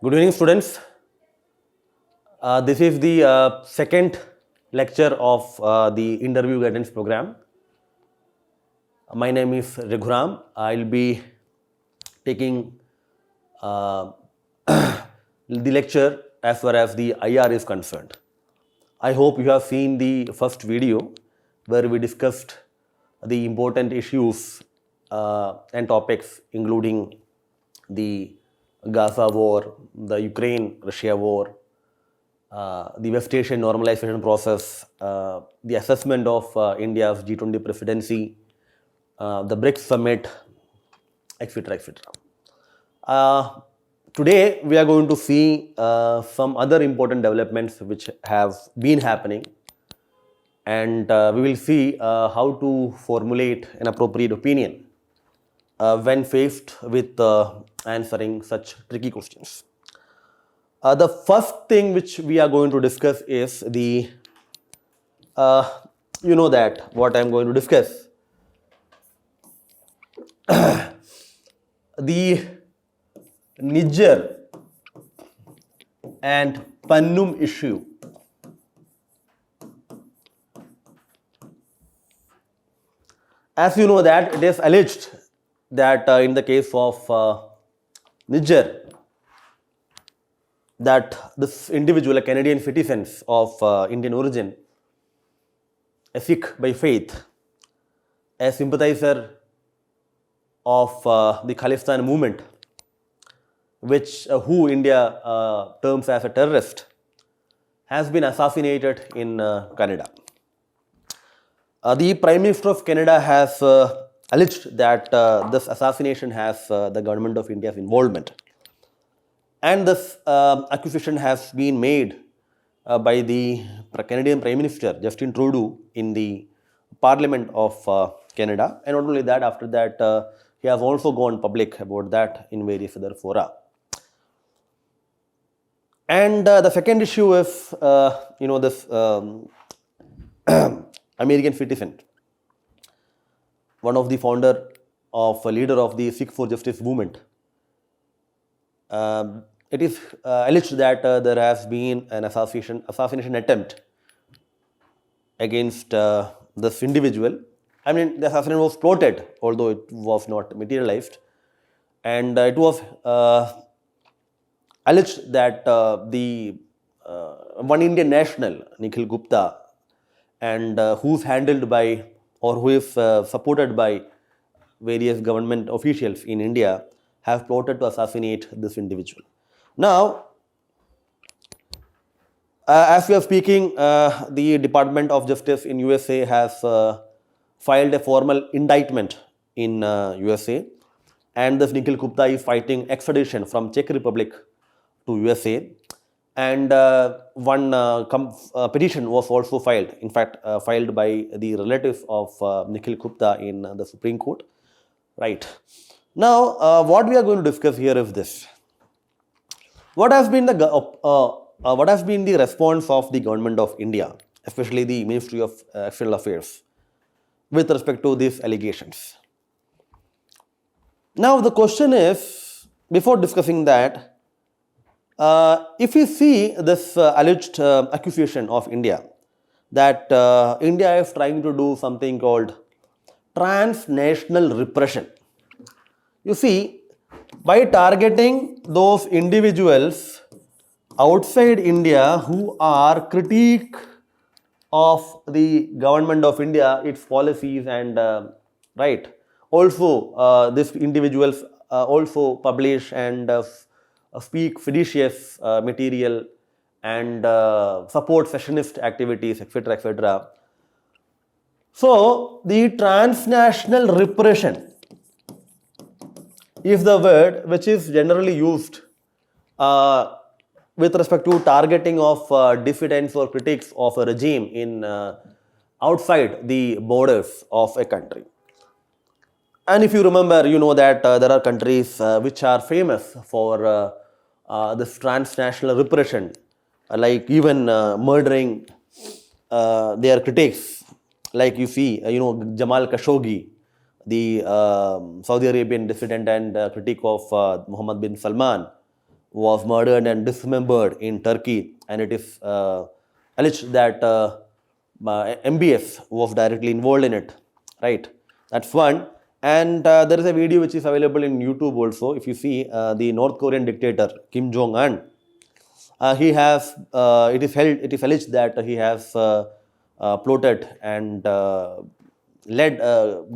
Good evening, students. This is the second lecture of the interview guidance program. My name is Reghu. I'll be taking the lecture as far as the IR is concerned. I hope you have seen the first video where we discussed the important issues and topics including the Gaza war, the Ukraine-Russia war, the West Asian normalization process, the assessment of India's G20 presidency, the BRICS summit, etc. etc. Today, we are going to see some other important developments which have been happening, and we will see how to formulate an appropriate opinion when faced with answering such tricky questions. The first thing which we are going to discuss is the, you know that what I am going to discuss. The Niger and Pannum issue. As you know that it is alleged that in the case of Niger, that this individual, a Canadian citizen of Indian origin, a Sikh by faith, a sympathizer of the Khalistan movement, which who India terms as a terrorist, has been assassinated in Canada. The Prime Minister of Canada has alleged that this assassination has the government of India's involvement. And this accusation has been made by the Canadian Prime Minister, Justin Trudeau, in the Parliament of Canada. And not only that, after that, he has also gone public about that in various other fora. And the second issue is, this American citizen, one of the founder of, leader of the Sikh for Justice movement. It is alleged that there has been an assassination attempt against this individual. I mean, the assassination was plotted, although it was not materialized. And it was alleged that the one Indian national, Nikhil Gupta, and who's handled by or who is supported by various government officials in India, have plotted to assassinate this individual. Now, as we are speaking, the Department of Justice in USA has filed a formal indictment in USA, and this Nikhil Gupta is fighting extradition from Czech Republic to USA. And one petition was also filed, in fact, filed by the relatives of Nikhil Gupta in the Supreme Court. Right. Now, what we are going to discuss here is this. What has been the response of the government of India, especially the Ministry of External Affairs, with respect to these allegations? Now, the question is, before discussing that, if we see this alleged accusation of India, that India is trying to do something called transnational repression. You see, by targeting those individuals outside India who are critique of the government of India, its policies, and right. Also, these individuals also publish and speak seditious material and support secessionist activities, etc., etc. So, the transnational repression is the word which is generally used with respect to targeting of dissidents or critics of a regime in outside the borders of a country. And if you remember, you know that there are countries which are famous for this transnational repression, like even murdering their critics, like you see, Jamal Khashoggi, the Saudi Arabian dissident and critic of Mohammed bin Salman, was murdered and dismembered in Turkey, and it is alleged that MBS was directly involved in it, right? That's one. And there is a video which is available in YouTube also. If you see the North Korean dictator Kim Jong-un, it is alleged that he has plotted and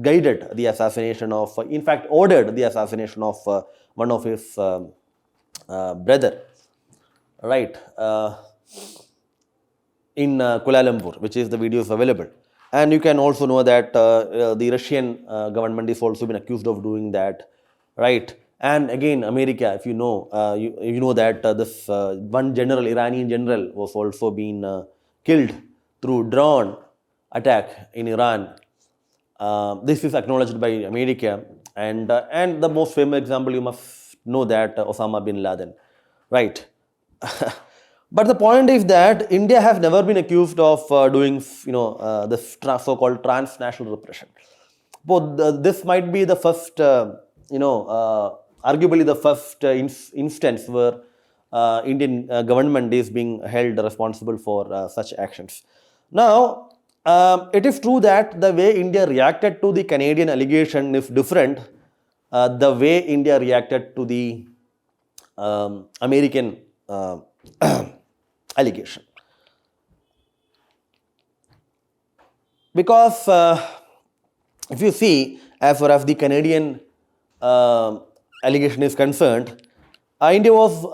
guided the assassination of, in fact, ordered the assassination of one of his brother, right, in Kuala Lumpur, which is the video is available. And you can also know that the Russian government is also been accused of doing that, right? And again, America, if you know, you know that this one general, Iranian general, was also been killed through drone attack in Iran. This is acknowledged by America, and the most famous example you must know that Osama bin Laden, right? But the point is that India has never been accused of doing, this so-called transnational repression. But this might be the first, arguably the first instance where Indian government is being held responsible for such actions. Now, it is true that the way India reacted to the Canadian allegation is different. The way India reacted to the American allegation. Because if you see, as far as the Canadian allegation is concerned, India was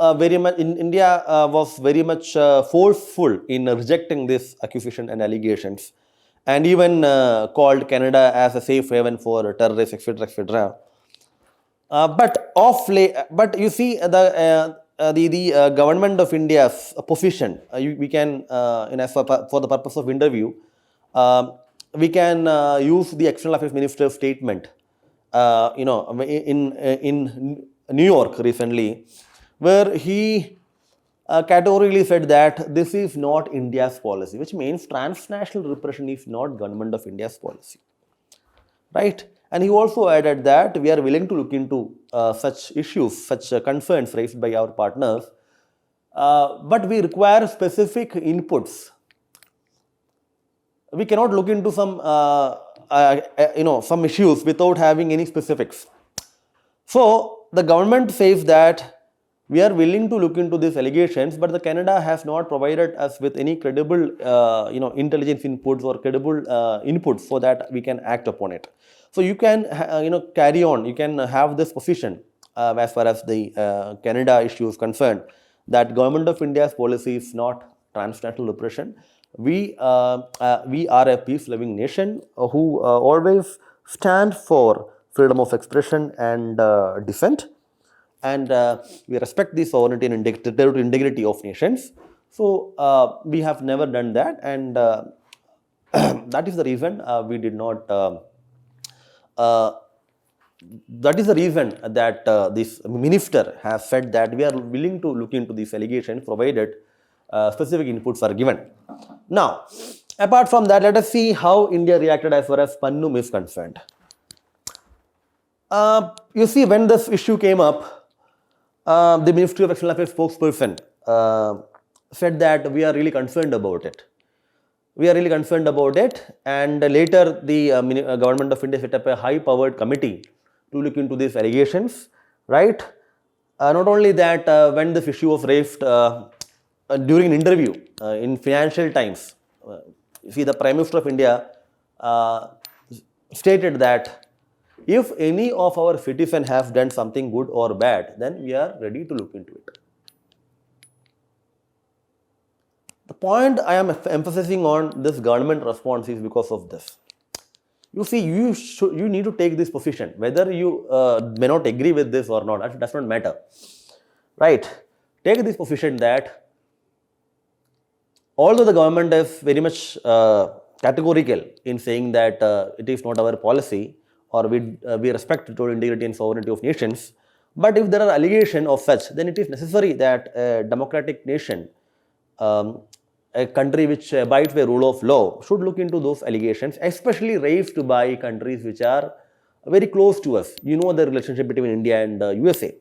very much forceful in rejecting this accusation and allegations, and even called Canada as a safe haven for terrorists, etc., etc. But you see, the government of India's position, we can, for the purpose of interview, we can use the External Affairs Minister's statement, in New York recently, where he categorically said that this is not India's policy, which means transnational repression is not government of India's policy, right? And he also added that we are willing to look into such issues, such concerns raised by our partners, but we require specific inputs. We cannot look into some issues without having any specifics. So the government says that we are willing to look into these allegations, but the Canada has not provided us with any credible, intelligence inputs or credible inputs so that we can act upon it. So you can, carry on. You can have this position as far as the Canada issue is concerned, that government of India's policy is not transnational repression. We are a peace-loving nation who always stand for freedom of expression and dissent, and we respect the sovereignty and territorial integrity of nations. So we have never done that, and that is the reason we did not. That is the reason that this minister has said that we are willing to look into these allegations provided specific inputs are given. Now, apart from that, let us see how India reacted as far as Pannum is concerned. You see, when this issue came up, the Ministry of External Affairs spokesperson said that we are really concerned about it. We are really concerned about it, and later the government of India set up a high-powered committee to look into these allegations, right? Not only that, when this issue was raised during an interview in Financial Times, you see, the Prime Minister of India stated that if any of our citizens have done something good or bad, then we are ready to look into it. The point I am emphasizing on this government response is because of this. You see, you need to take this position, whether you may not agree with this or not. That does not matter, right? Take this position that although the government is very much categorical in saying that it is not our policy, or we respect territorial integrity and sovereignty of nations, but if there are allegations of such, then it is necessary that a democratic nation, a country which abides by rule of law, should look into those allegations, especially raised by countries which are very close to us. You know the relationship between India and USA.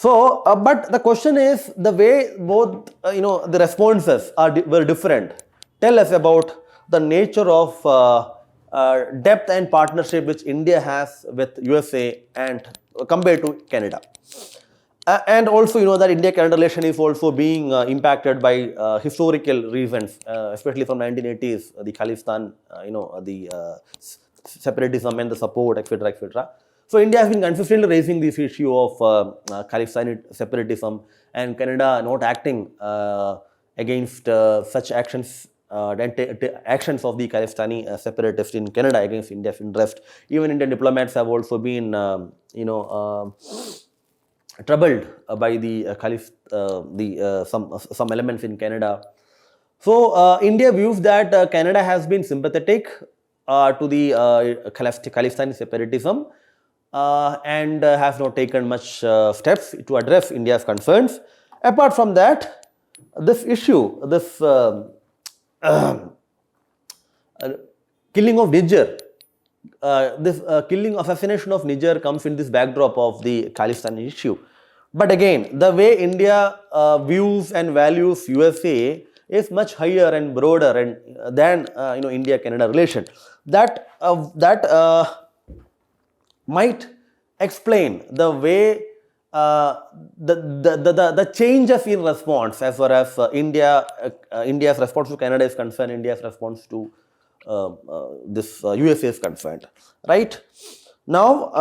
So, but the question is the way both the responses were different. Tell us about the nature of depth and partnership which India has with USA and compared to Canada. And also, that India-Canada relation is also being impacted by historical reasons, especially from 1980s, the Khalistan, the separatism and the support, etc., etc. So India has been consistently raising this issue of Khalistani separatism, and Canada not acting against such actions. Actions of the Khalistani separatists in Canada against India's interest. Even Indian diplomats have also been, troubled by the some elements in Canada. So India views that Canada has been sympathetic to the Khalistani separatism and has not taken much steps to address India's concerns. Apart from that, this issue, this killing of Niger, this assassination of Niger comes in this backdrop of the Khalistani issue. But again, the way India views and values USA is much higher and broader and than India-Canada relation. That might explain the way the changes in response as far as India's response to Canada is concerned, India's response to this USA is concerned, right? Now,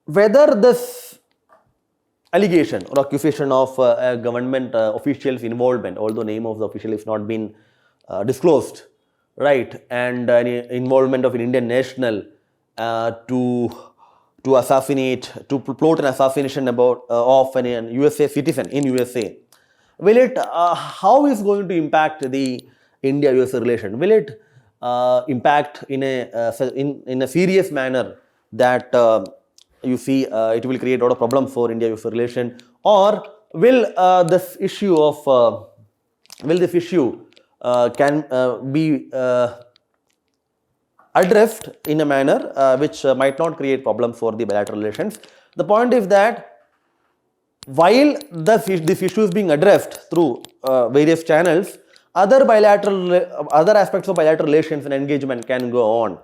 whether this allegation or accusation of government officials' involvement, although name of the official is not been disclosed, right, and any involvement of an Indian national to assassinate, to plot an assassination of an USA citizen in USA, will it, how is going to impact the India-USA relation? Will it impact in a serious manner that it will create a lot of problems for India-USA relation, or will this issue can be addressed in a manner which might not create problems for the bilateral relations? The point is that while this issue is being addressed through various channels, other aspects of bilateral relations and engagement can go on.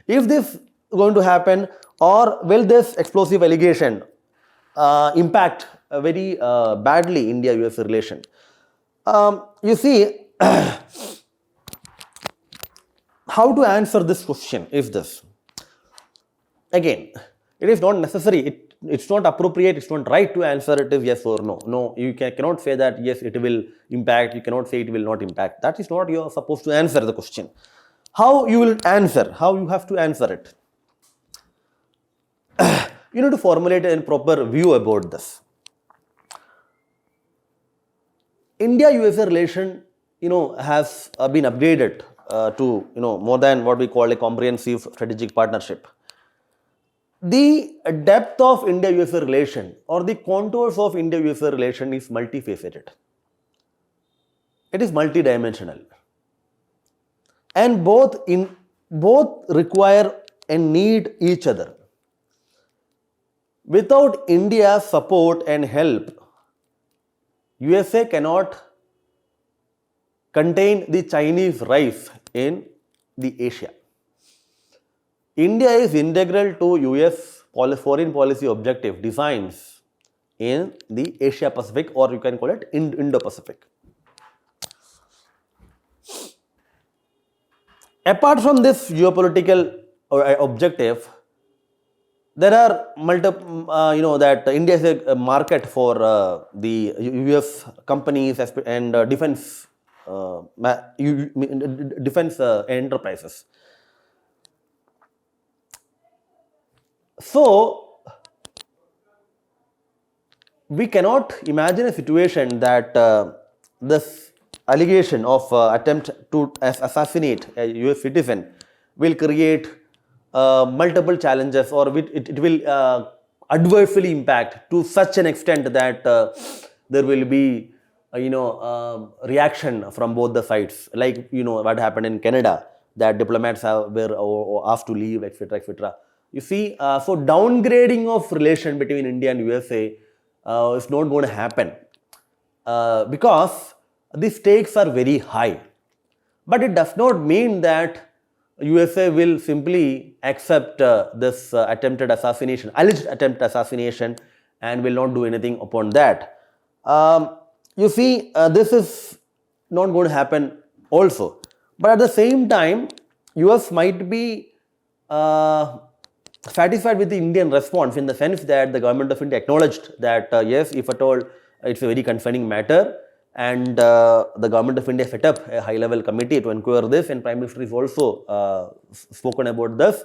If this is going to happen, or will this explosive allegation impact very badly India-US relation? You see, how to answer this question is this. Again, it is not necessary, it's not appropriate, it's not right to answer it is yes or no. No, you cannot say that yes, it will impact, you cannot say it will not impact. That is not you are supposed to answer the question. How you will answer, how you have to answer it? You need to formulate a proper view about this. India-USA relation, has been upgraded to, more than what we call a comprehensive strategic partnership. The depth of India-USA relation or the contours of India-USA relation is multifaceted. It is multidimensional, and both require and need each other. Without India's support and help, USA cannot contain the Chinese rise in the Asia. India is integral to US foreign policy objective designs in the Asia Pacific, or you can call it Indo-Pacific. Apart from this geopolitical objective, there are multiple, that India is a market for the US companies and defense enterprises. So, we cannot imagine a situation that this allegation of attempt to assassinate a US citizen will create multiple challenges, or it will adversely impact to such an extent that there will be reaction from both the sides, like what happened in Canada, that diplomats were asked to leave, etc., etc. You see, so downgrading of relation between India and USA is not going to happen because the stakes are very high. But it does not mean that USA will simply accept this attempted assassination, alleged attempted assassination, and will not do anything upon that. You see, this is not going to happen also. But at the same time, US might be satisfied with the Indian response in the sense that the government of India acknowledged that yes, if at all, it's a very concerning matter, and the government of India set up a high-level committee to inquire this, and Prime Minister is also spoken about this.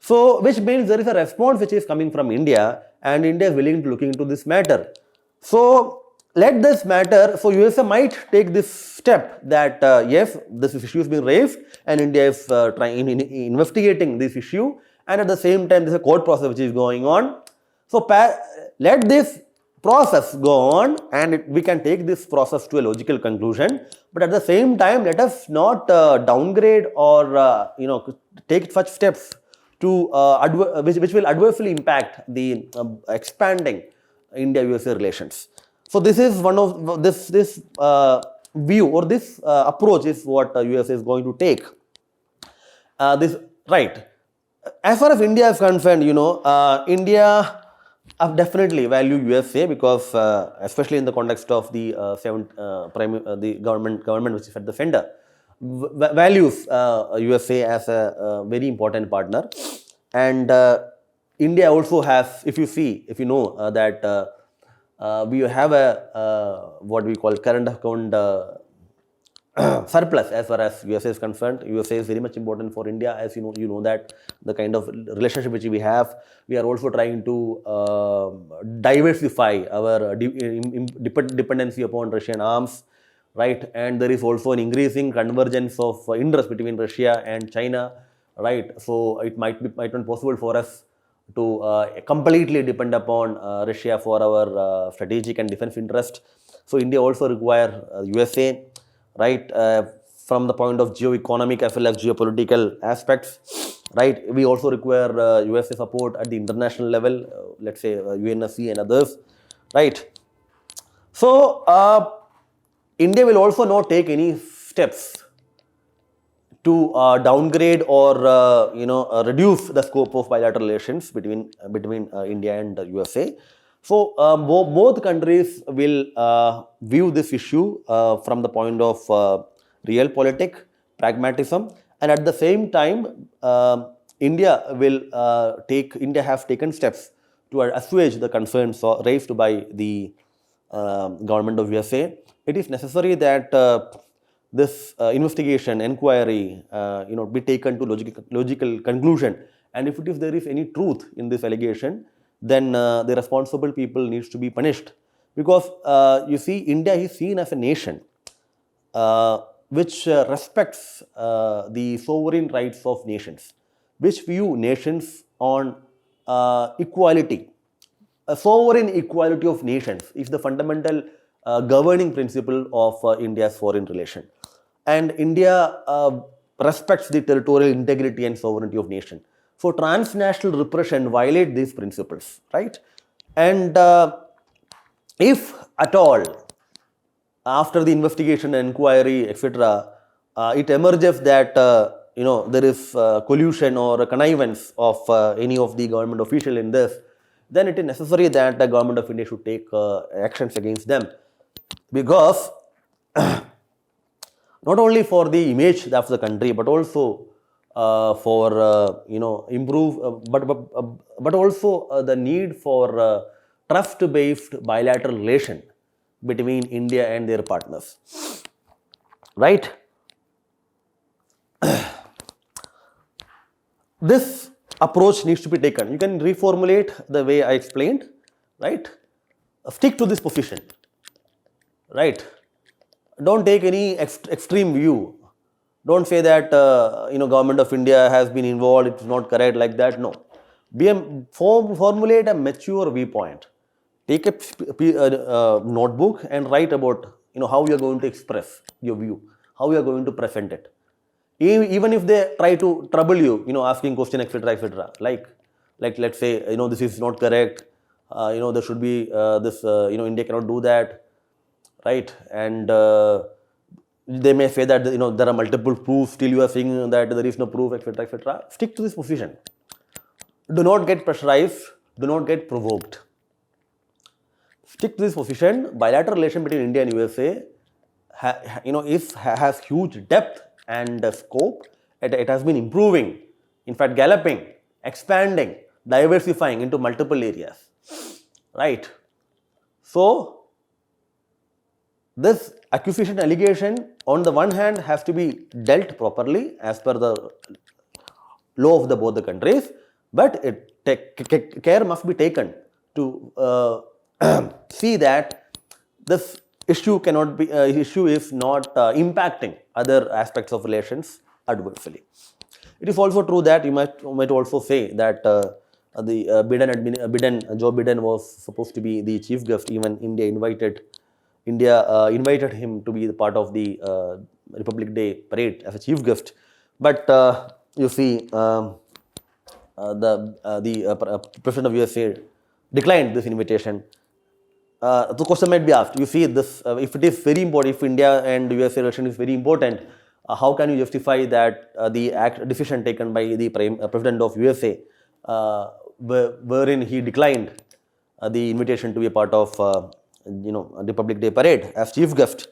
So, which means there is a response which is coming from India, and India is willing to look into this matter. So, let this matter, so USA might take this step that yes, this issue has been raised and India is investigating this issue, and at the same time there is a court process which is going on. So, let this process go on, and we can take this process to a logical conclusion, but at the same time let us not downgrade or take such steps to which will adversely impact the expanding India-USA relations. So this is one of this view, or this approach is what USA is going to take. This right. As far as India is concerned, India definitely value USA because, especially in the context of the the government which is at the center, values USA as a very important partner, and India also has, if you know that. We have a what we call current account surplus as far as USA is concerned. USA is very much important for India, as you know that the kind of relationship which we have. We are also trying to diversify our dependency upon Russian arms, right? And there is also an increasing convergence of interest between Russia and China, right? So it might not be possible for us to completely depend upon Russia for our strategic and defense interest. So India also require USA, right, from the point of geo-economic as well as geopolitical aspects, right. We also require USA support at the international level, let's say UNSC and others, right. So India will also not take any steps to downgrade or reduce the scope of bilateral relations between India and USA. So both countries will view this issue from the point of realpolitik, pragmatism, and at the same time India has taken steps to assuage the concerns raised by the government of USA. It is necessary that this investigation, inquiry, be taken to logical conclusion. And if there is any truth in this allegation, then the responsible people needs to be punished. Because you see, India is seen as a nation which respects the sovereign rights of nations, which view nations on equality. A sovereign equality of nations is the fundamental governing principle of India's foreign relation. And India respects the territorial integrity and sovereignty of nation. So transnational repression violates these principles, right? And if at all, after the investigation and inquiry, etc., it emerges that there is collusion or connivance of any of the government official in this, then it is necessary that the government of India should take actions against them, because not only for the image of the country, but also for improve, but also the need for trust-based bilateral relation between India and their partners, right? This approach needs to be taken. You can reformulate the way I explained, right? Stick to this position, right? Don't take any extreme view. Don't say that government of India has been involved, it's not correct, like that. No. Formulate a mature viewpoint. Take a notebook and write about how you are going to express your view, how you are going to present it. Even if they try to trouble you, asking question, etc., etc., like like let's say, this is not correct, there should be this, India cannot do that, right? And they may say that, there are multiple proofs, still you are saying that there is no proof, etc., etc. Stick to this position. Do not get pressurized, do not get provoked. Stick to this position. Bilateral relation between India and USA has huge depth and scope. It has been improving, in fact galloping, expanding, diversifying into multiple areas, right? So this accusation allegation on the one hand has to be dealt properly as per the law of both the countries, but care must be taken to see that this issue is not impacting other aspects of relations adversely. It is also true that you might also say that Joe Biden was supposed to be the chief guest. Even India invited him to be the part of the Republic Day parade as a chief guest. But you see, the president of USA declined this invitation. The question might be asked, you see this, if it is very important, if India and USA relation is very important, how can you justify that the decision taken by the president of USA, wherein he declined the invitation to be a part of Republic Day parade as chief guest?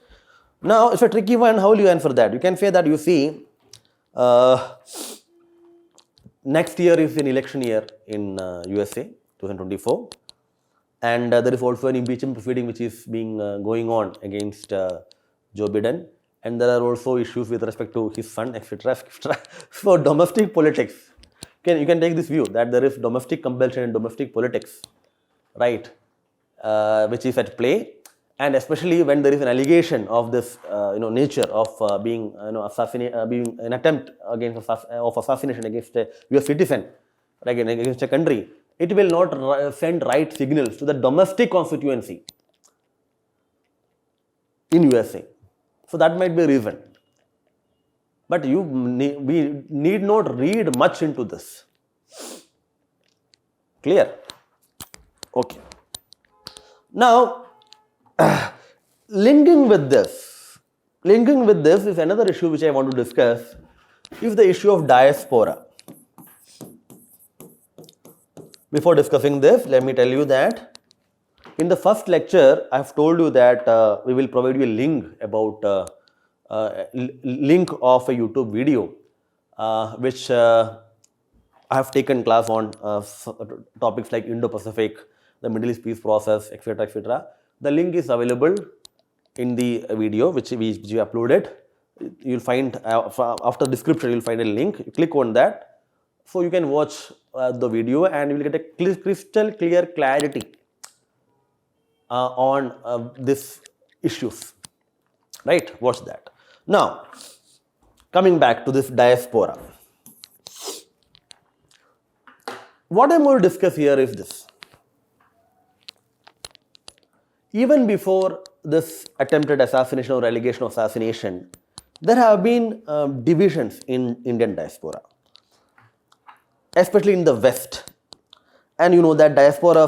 Now, it's a tricky one. How will you answer that? You can say that, you see, next year is an election year in USA, 2024. And there is also an impeachment proceeding which is going on against Joe Biden, and there are also issues with respect to his son, etc., etc. So domestic politics, you can take this view that there is domestic compulsion and domestic politics, right, which is at play, and especially when there is an allegation of this nature of being being an attempt of assassination against a US citizen, like against a country. It will not send right signals to the domestic constituency in USA. So that might be a reason. But we need not read much into this. Clear? Okay. Now, linking with this is another issue which I want to discuss, is the issue of diaspora. Before discussing this, let me tell you that in the first lecture, I have told you that we will provide you a link about link of a YouTube video, which I have taken class on topics like Indo-Pacific, the Middle East peace process, etc., etc. The link is available in the video which we uploaded. You'll find after description, you'll find a link. You click on that. So you can watch the video and you will get a crystal clear clarity on these issues, right? Watch that. Now, coming back to this diaspora, what I'm going to discuss here is this. Even before this attempted assassination or allegation of assassination, there have been divisions in Indian diaspora, especially in the West. And you know that diaspora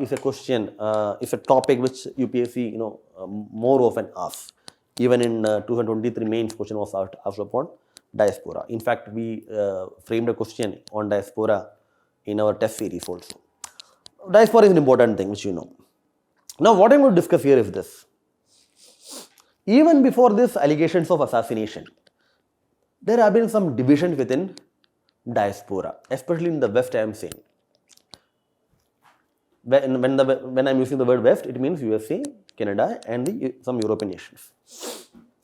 is a question, is a topic which UPSC more often asks. Even in 2023 mains question was asked upon diaspora. In fact, we framed a question on diaspora in our test series also. Diaspora is an important thing which you know. Now what I'm going to discuss here is this. Even before these allegations of assassination, there have been some divisions within diaspora, especially in the West. I am saying, when I'm using the word West, it means USA, Canada, and some European nations,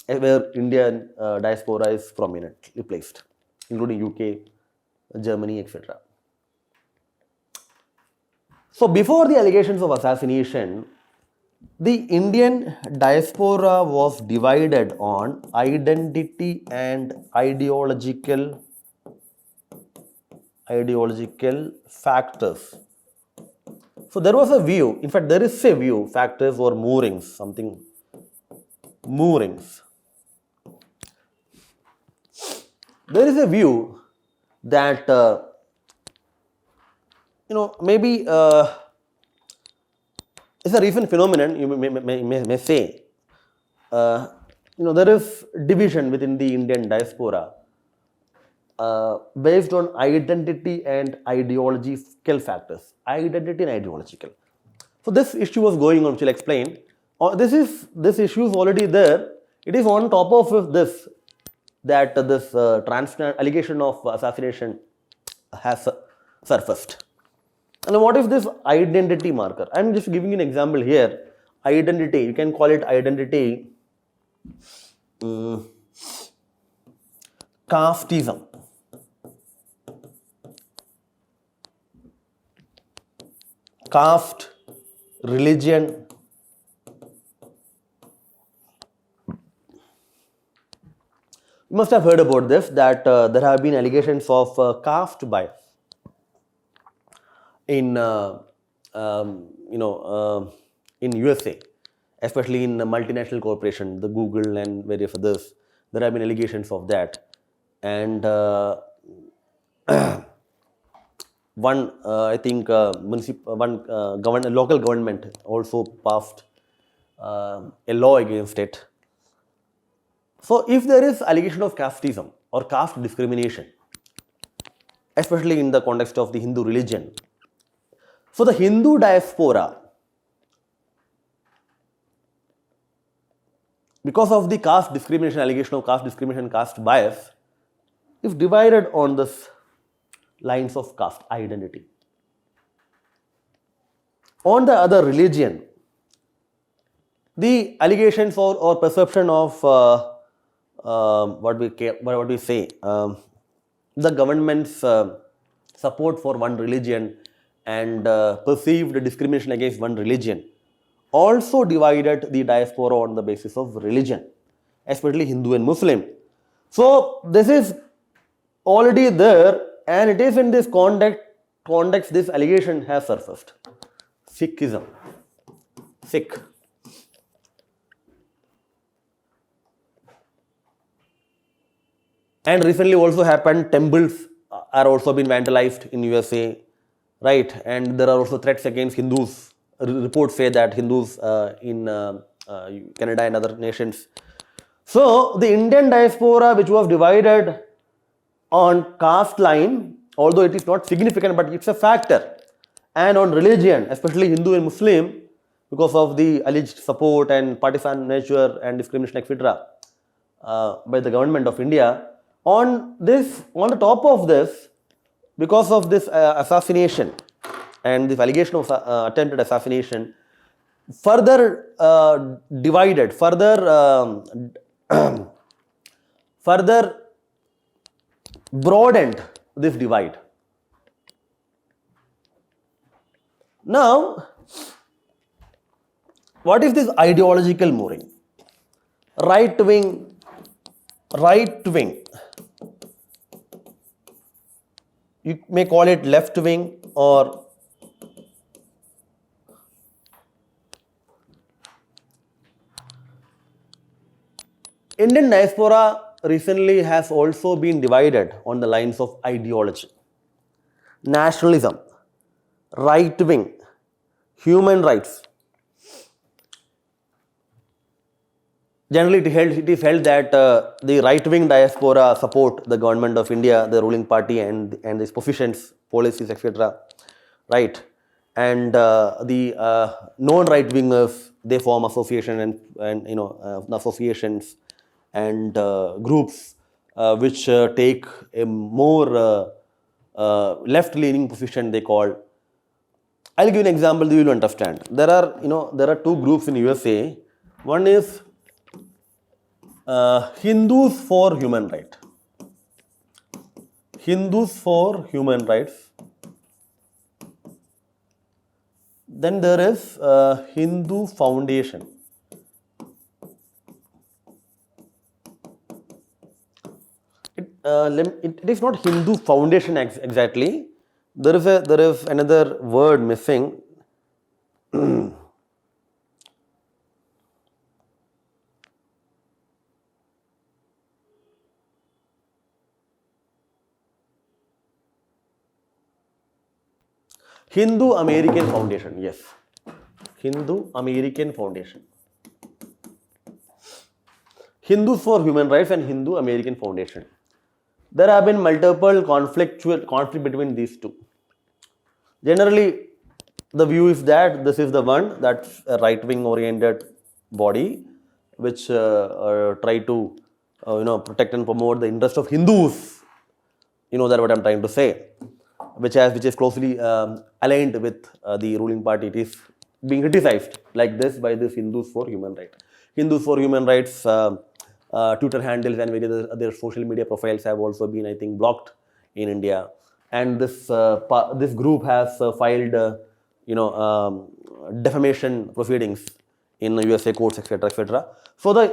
where Indian diaspora is prominently placed, including UK, Germany, etc. So before the allegations of assassination, the Indian diaspora was divided on identity and ideological factors. So there was a view, in fact there is a view, factors or moorings, moorings. There is a view that maybe it's a recent phenomenon, you may say. Uh, there is division within the Indian diaspora based on identity and ideological factors. Identity and ideological. So this issue was going on, which I'll explain. This issue is already there. It is on top of this that this transnational allegation of assassination has surfaced. And what is this identity marker? I'm just giving you an example here. Identity, you can call it identity casteism. Caste, religion. You must have heard about this, that there have been allegations of caste bias in in USA, especially in multinational corporation, the Google and various others. There have been allegations of that, and one I think local government also passed a law against it. So if there is allegation of casteism or caste discrimination, especially in the context of the Hindu religion, so the Hindu diaspora, because of the caste discrimination, allegation of caste discrimination, caste bias, is divided on this lines of caste identity. On the other, religion, the allegations or perception of what we say, the government's support for one religion and perceived discrimination against one religion also divided the diaspora on the basis of religion, especially Hindu and Muslim. So this is already there, and it is in this context this allegation has surfaced. Sikhism, Sikh. And recently also happened, temples are also been vandalized in USA, right? And there are also threats against Hindus. Reports say that Hindus in Canada and other nations. So the Indian diaspora, which was divided on caste line, although it is not significant, but it's a factor, and on religion, especially Hindu and Muslim, because of the alleged support and partisan nature and discrimination, etc., by the government of India. On the top of this, because of this assassination and this allegation of attempted assassination, further divided, further broadened this divide. Now, what is this ideological mooring? Right wing. You may call it left wing or Indian diaspora recently has also been divided on the lines of ideology. Nationalism, right wing, human rights. Generally, it is held that the right-wing diaspora support the government of India, the ruling party, and its positions, policies, etc. Right, and the non-right-wingers, they form association and associations and groups which take a more left-leaning position. They call. I'll give you an example. You will understand. There are two groups in USA. One is Hindus for human rights. Hindus for human rights. Then there is Hindu Foundation. It is not Hindu Foundation exactly. There is another word missing. Hindu American Foundation, yes. Hindu American Foundation. Hindus for Human Rights and Hindu American Foundation. There have been multiple conflict between these two. Generally, the view is that this is the one that's a right-wing oriented body which try to protect and promote the interest of Hindus. You know that what I'm trying to say, which is closely aligned with the ruling party. It is being criticized like this by this Hindus for Human Rights. Hindus for Human Rights Twitter handles and various other social media profiles have also been, I think, blocked in India. And this group has filed defamation proceedings in USA courts, etc., etc. So the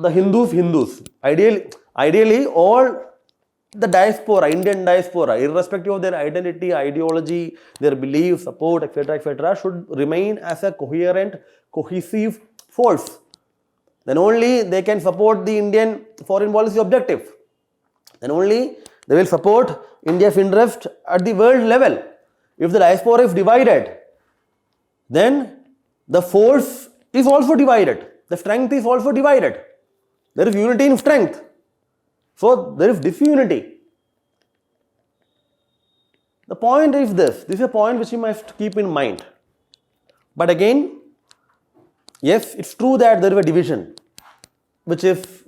Hindus, ideally all the diaspora, Indian diaspora, irrespective of their identity, ideology, their beliefs, support, etc., etc., should remain as a coherent, cohesive force. Then only they can support the Indian foreign policy objective. Then only they will support India's interest at the world level. If the diaspora is divided, then the force is also divided. The strength is also divided. There is unity in strength. So there is disunity. The point is this. This is a point which you must keep in mind. But again, yes, it's true that there is a division, which is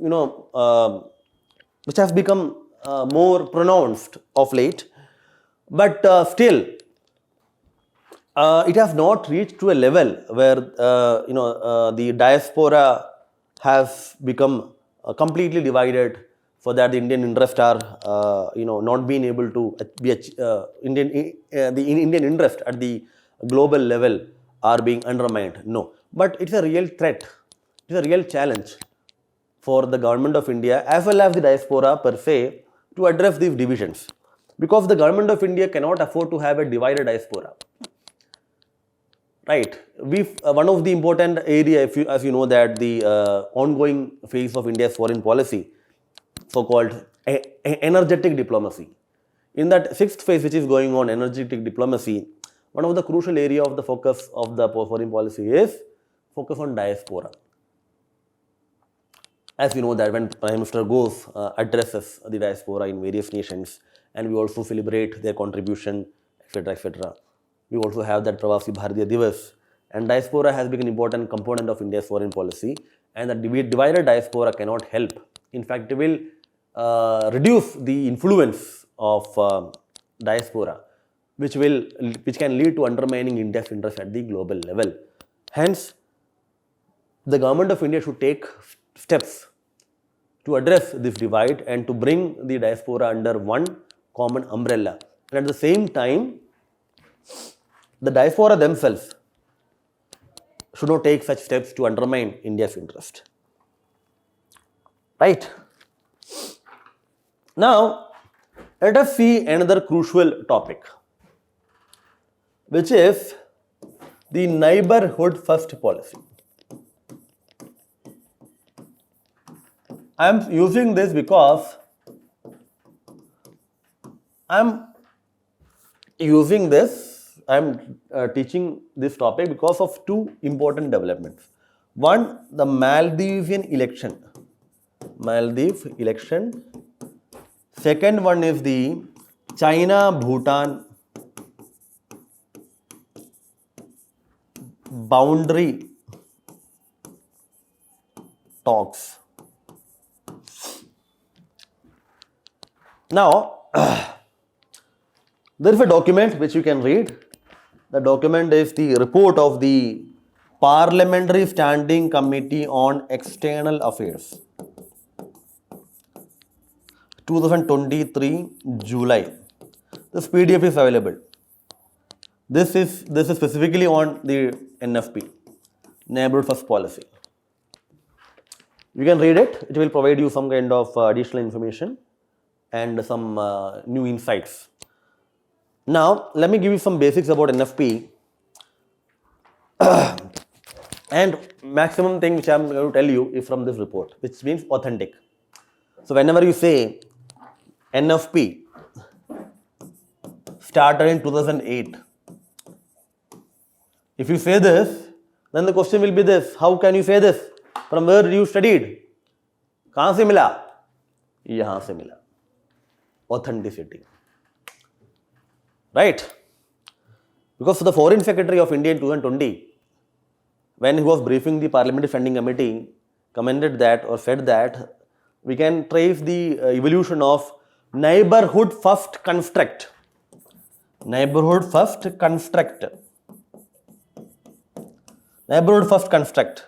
which has become more pronounced of late. But still, it has not reached to a level where the diaspora has become completely divided, so that the Indian interests are not being able to be the Indian interest at the global level are being undermined. No, but it's a real threat. It's a real challenge for the government of India as well as the diaspora per se to address these divisions, because the government of India cannot afford to have a divided diaspora. Right. One of the important area, as you know, that the ongoing phase of India's foreign policy, so-called energetic diplomacy. In that sixth phase, which is going on, energetic diplomacy, one of the crucial area of the focus of the foreign policy is focus on diaspora. As you know that when Prime Minister goes, addresses the diaspora in various nations, and we also celebrate their contribution, etc., etc. We also have that Pravasi Bharatiya Divas, and diaspora has been an important component of India's foreign policy, and the divided diaspora cannot help. In fact, it will reduce the influence of diaspora, which can lead to undermining India's interest at the global level. Hence, the government of India should take steps to address this divide and to bring the diaspora under one common umbrella. And at the same time, the diaspora themselves should not take such steps to undermine India's interest. Right? Now, let us see another crucial topic, which is the neighborhood first policy. I am using this because I am teaching this topic because of two important developments. One, the Maldivian election. Second one is the China-Bhutan boundary talks. Now, there is a document which you can read. The document is the report of the Parliamentary Standing Committee on External Affairs, 2023 July. This PDF is available. This is specifically on the NFP, Neighborhood First Policy. You can read it. It will provide you some kind of additional information and some new insights. Now, let me give you some basics about NFP and maximum thing which I am going to tell you is from this report, which means authentic. So, whenever you say NFP started in 2008, If you say this, then the question will be this: how can you say this? From where you studied? कहाँ से मिला? यहाँ से मिला. Authenticity. Right? Because the Foreign Secretary of India in 2020, when he was briefing the Parliamentary Standing Committee, commented that or said that we can trace the evolution of neighborhood first construct. Neighborhood first construct. Neighborhood first construct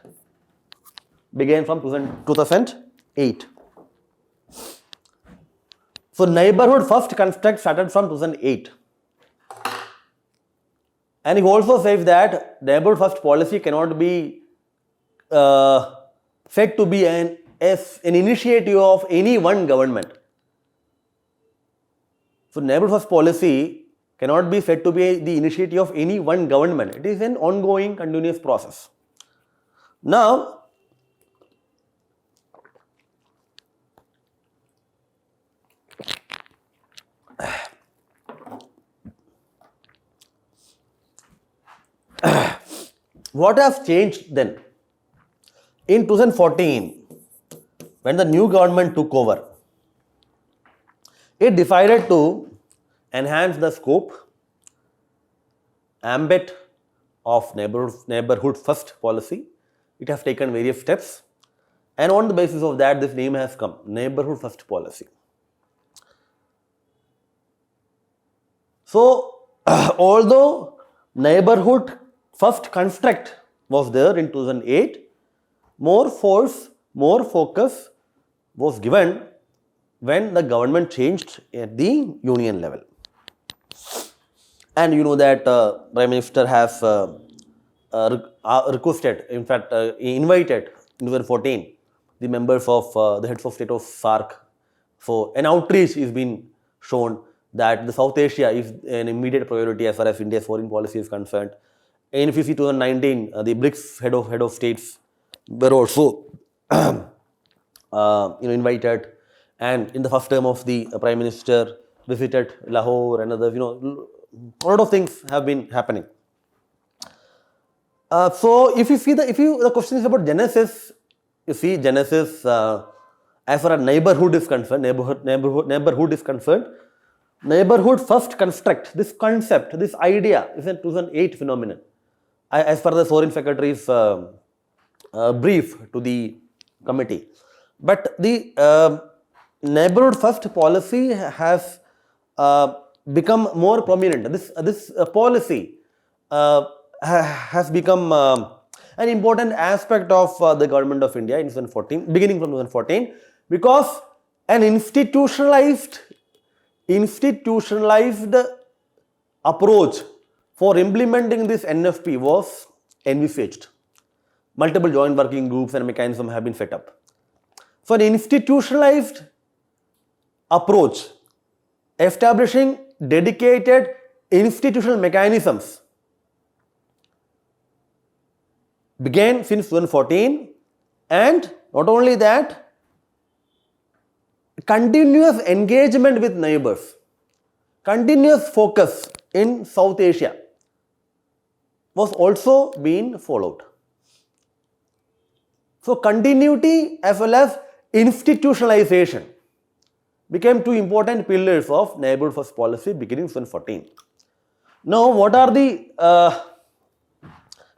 began from 2008. So neighborhood first construct started from 2008. And he also says that neighborhood first policy cannot be said to be an initiative of any one government. So neighborhood first policy cannot be said to be the initiative of any one government. It is an ongoing, continuous process. Now, what has changed then? In 2014, when the new government took over, it decided to enhance the scope, ambit of neighborhood first policy. It has taken various steps, and on the basis of that, this name has come, neighborhood first policy. So, although neighborhood first construct was there in 2008, more force, more focus was given when the government changed at the union level. And you know that Prime Minister has requested, in fact, invited in 2014 the members of the heads of state of SAARC. So an outreach is being shown that the South Asia is an immediate priority as far as India's foreign policy is concerned. And if you see 2019, the BRICS head of states were also invited, and in the first term of the Prime Minister visited Lahore and others. A lot of things have been happening. So if you see the question is about genesis. You see genesis as far as neighborhood is concerned. Neighborhood is concerned. Neighborhood first construct, this concept, this idea is a 2008 phenomenon. As per the Foreign Secretary's brief to the committee. But the neighborhood first policy has become more prominent. This policy has become an important aspect of the government of India in 2014, beginning from 2014, because an institutionalized approach for implementing this NFP was envisaged. Multiple joint working groups and mechanisms have been set up. So an institutionalized approach, establishing dedicated institutional mechanisms, began since 2014, and not only that, continuous engagement with neighbors, continuous focus in South Asia was also being followed. So continuity as well as institutionalization became two important pillars of neighborhood first policy beginning 2014. Now, what are the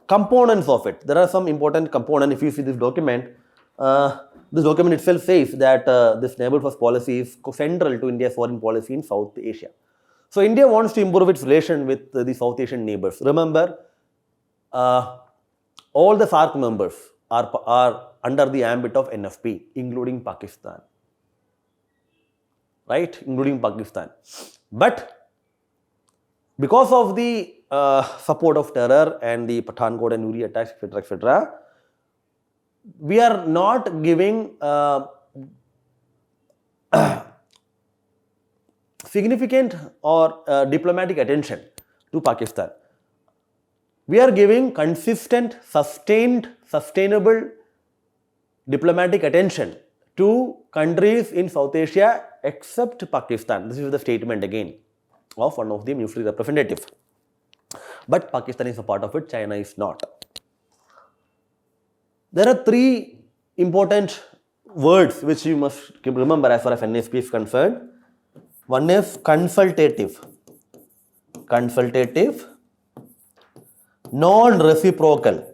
components of it? There are some important components. If you see this document itself says that this neighborhood first policy is central to India's foreign policy in South Asia. So India wants to improve its relation with the South Asian neighbors. Remember, all the SAARC members are under the ambit of NFP, including Pakistan. Right? Including Pakistan. But because of the support of terror and the Pathankot and Uri attacks, etc., we are not giving significant or diplomatic attention to Pakistan. We are giving consistent, sustainable diplomatic attention to countries in South Asia except Pakistan. This is the statement again of one of the military representatives. But Pakistan is a part of it, China is not. There are three important words which you must remember as far as NSP is concerned. One is consultative, non-reciprocal,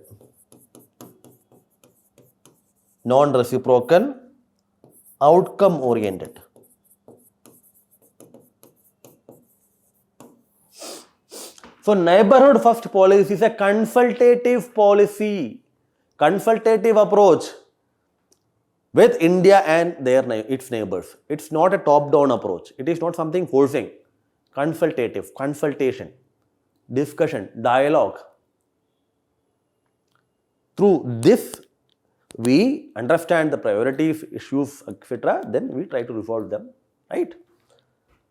outcome oriented. So neighborhood first policy is a consultative policy, consultative approach with India and its neighbors. It's not a top-down approach. It is not something forcing. Consultative, consultation, discussion, dialogue. Through this, we understand the priorities, issues, etc. Then we try to resolve them, right?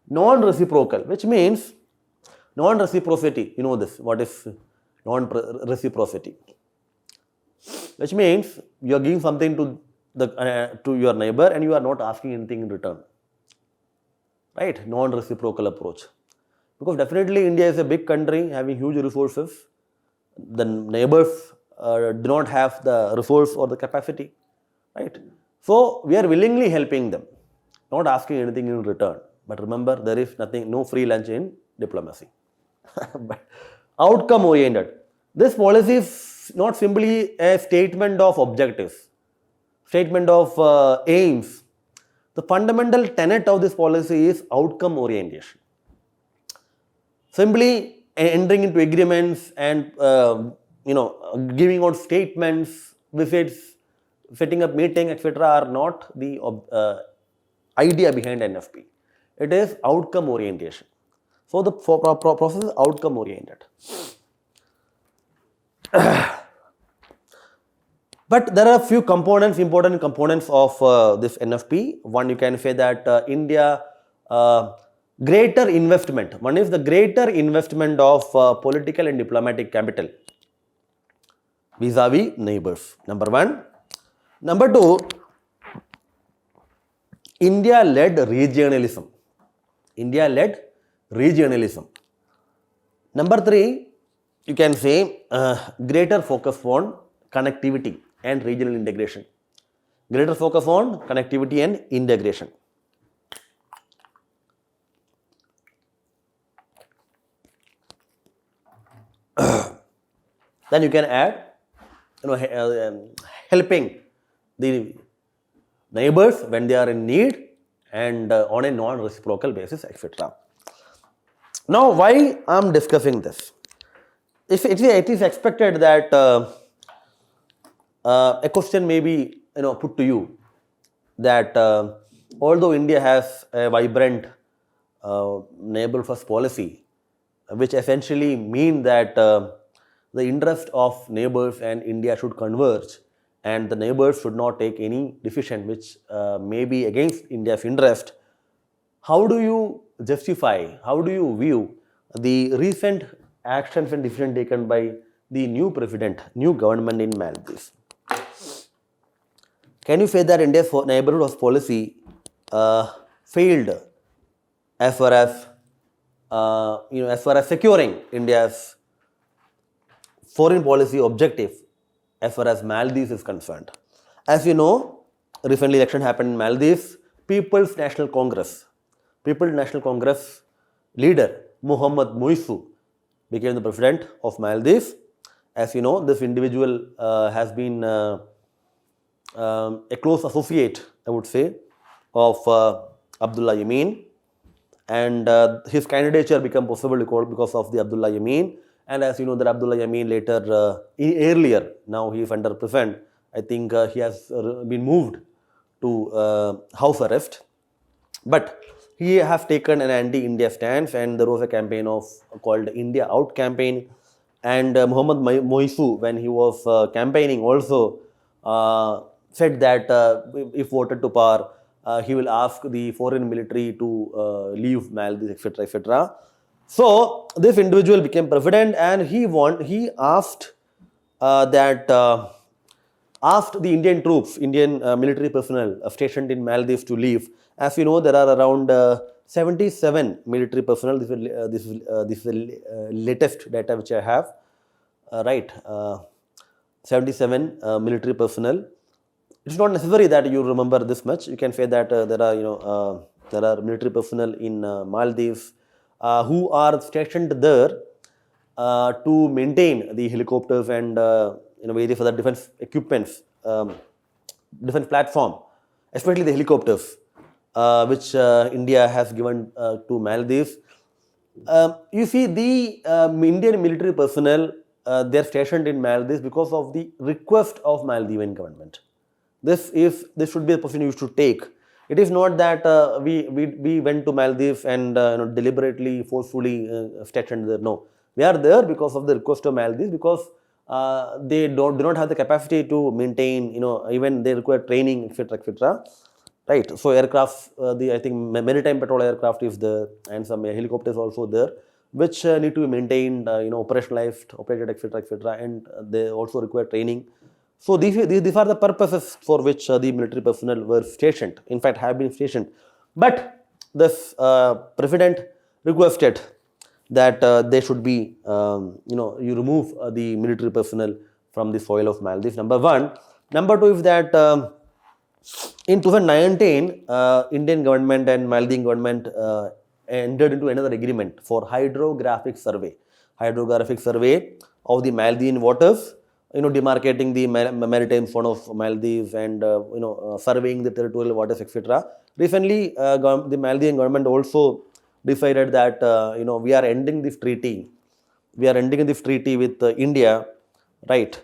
Non-reciprocal, which means non-reciprocity. You know this. What is non-reciprocity? Which means you are giving something to your neighbor and you are not asking anything in return, right? Non-reciprocal approach. Because definitely India is a big country having huge resources. The neighbors do not have the resource or the capacity, right? So we are willingly helping them, not asking anything in return. But remember, there is no free lunch in diplomacy. But outcome oriented. This policy is not simply a statement of objectives, statement of aims. The fundamental tenet of this policy is outcome orientation. Simply entering into agreements and giving out statements, visits, setting up meeting, etc. are not the idea behind NFP. It is outcome orientation. So the process is outcome oriented. But there are a few important components of this NFP. One, you can say that India greater investment. One is the greater investment of political and diplomatic capital vis-a-vis neighbors. Number one. Number two, India-led regionalism. India-led regionalism. Number three, you can say greater focus on connectivity and regional integration. Greater focus on connectivity and integration. Then you can add, helping the neighbors when they are in need and on a non-reciprocal basis, etc. Now, why I am discussing this? If it is expected that a question may be put to you that although India has a vibrant neighbor first policy, which essentially mean that the interest of neighbors and India should converge and the neighbors should not take any decision which may be against India's interest, how do you justify, how do you view the recent actions and decisions taken by the new president, new government in Maldives? Can you say that India's neighborhood policy failed as far as securing India's foreign policy objective as far as Maldives is concerned? As you know, recently election happened in Maldives. People's National Congress leader Mohammad Moisu became the president of Maldives. As you know, this individual has been a close associate, I would say, of Abdullah Yameen, and his candidature became possible because of the Abdullah Yameen. And as you know, that Abdullah Yameen later, earlier, now he is under prison. I think he has been moved to house arrest. But he has taken an anti-India stance, and there was a campaign called India Out campaign. And Mohammad Moisu, when he was campaigning, also said that if voted to power, he will ask the foreign military to leave Maldives, etc., etc. So this individual became president, and he asked asked the Indian troops, Indian military personnel stationed in Maldives to leave. As you know, there are around 77 military personnel. This is latest data which I have. Right, 77 military personnel. It's not necessary that you remember this much. You can say that there are military personnel in Maldives who are stationed there to maintain the helicopters and various other defense equipments, defense platform, especially the helicopters, which India has given to Maldives. You see, the Indian military personnel, they're stationed in Maldives because of the request of Maldivian government. This should be a position you should take. It is not that we went to Maldives and deliberately, forcefully stationed there. No, we are there because of the request of Maldives, because they do not have the capacity to maintain, even they require training, etc., etc. Right. So aircraft, I think maritime patrol aircraft is there, and some helicopters also there, which need to be maintained, operationalized, operated, etc., etc., and they also require training. So these are the purposes for which the military personnel were stationed. In fact, have been stationed. But this president requested that they should be, you remove the military personnel from the soil of Maldives. Number one. Number two is that in 2019, Indian government and Maldivian government entered into another agreement for hydrographic survey of the Maldivian waters, demarcating the maritime zone of Maldives and surveying the territorial waters, etc. Recently, the Maldivian government also decided that we are ending this treaty. We are ending this treaty with India, right?